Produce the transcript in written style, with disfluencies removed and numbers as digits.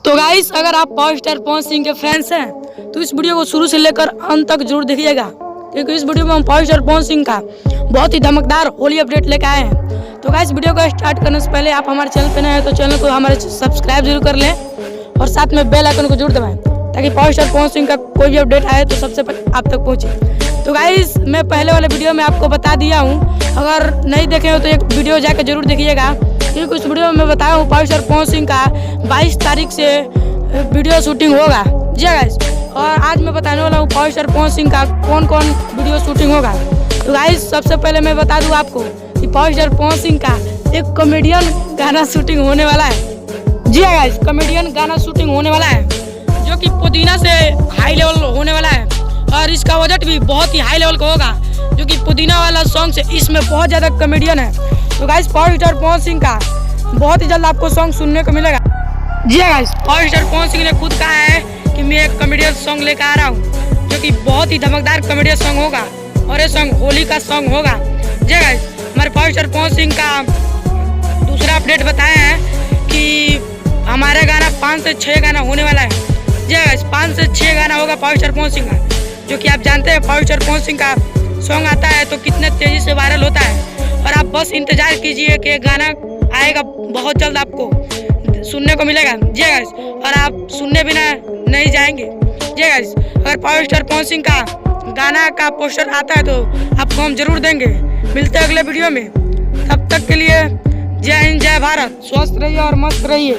तो गाइस, अगर आप पावर स्टार पवन सिंह के फैंस हैं तो इस वीडियो को शुरू से लेकर अंत तक जरूर देखिएगा, क्योंकि इस वीडियो में हम पावर स्टार पवन सिंह का बहुत ही धमकदार होली अपडेट लेकर आए हैं। तो गाइस, वीडियो को स्टार्ट करने से पहले आप हमारे चैनल पर नए हैं तो चैनल को हमारे सब्सक्राइब जरूर कर लें और साथ में बेल आइकन को जरूर दबाएं, ताकि पावर स्टार पवन सिंह का कोई भी अपडेट आए तो सबसे पहले आप तक पहुँचे। तो गाइस, मैं पहले वाले वीडियो में आपको बता दिया हूँ, अगर नहीं देखे हो तो एक वीडियो जाकर जरूर देखिएगा, क्योंकि उस वीडियो में मैं बताया हूँ पावर स्टार पवन सिंह का 22 तारीख से वीडियो शूटिंग होगा। जी गाइस, और आज मैं बताने वाला हूँ पावर स्टार पवन सिंह का कौन कौन वीडियो शूटिंग होगा। तो गाइस, सबसे पहले मैं बता दूँ आपको कि पावर स्टार पवन सिंह का एक कॉमेडियन गाना शूटिंग होने वाला है। जी गाइस, कॉमेडियन गाना शूटिंग होने वाला है, जो कि पुदीना से हाई लेवल होने वाला है और इसका बजट भी बहुत ही हाई लेवल का होगा, जो कि पुदीना वाला सॉन्ग से इसमें बहुत ज़्यादा कॉमेडियन है। तो guys, power star Pawan Singh का बहुत ही जल्द आपको सॉन्ग सुनने को मिलेगा। जी guys, power star Pawan Singh ने खुद कहा है कि मैं एक कॉमेडियन सॉन्ग लेकर आ रहा हूँ, जो कि बहुत ही धमकदार कॉमेडियन सॉन्ग होगा और ये सॉन्ग होली का सॉन्ग होगा। जी गाइस, हमारे पावर स्टार पवन सिंह का दूसरा अपडेट बताए हैं कि हमारा गाना 5 से 6 गाना होने वाला है। जी गाइस, 5 से 6 गाना होगा पावर स्टार पवन सिंह का, जो कि आप जानते हैं पावर स्टार पवन सिंह का सॉन्ग आता है तो कितने तेजी से वायरल होता है। और आप बस इंतजार कीजिए कि गाना आएगा, बहुत जल्द आपको सुनने को मिलेगा। जी गाइस, और आप सुनने बिना नहीं जाएंगे। जी गाइस, अगर पावर स्टार पवन सिंह का गाना का पोस्टर आता है तो आपको हम जरूर देंगे। मिलते हैं अगले वीडियो में, तब तक के लिए जय हिंद, जय भारत, स्वस्थ रहिए और मस्त रहिए।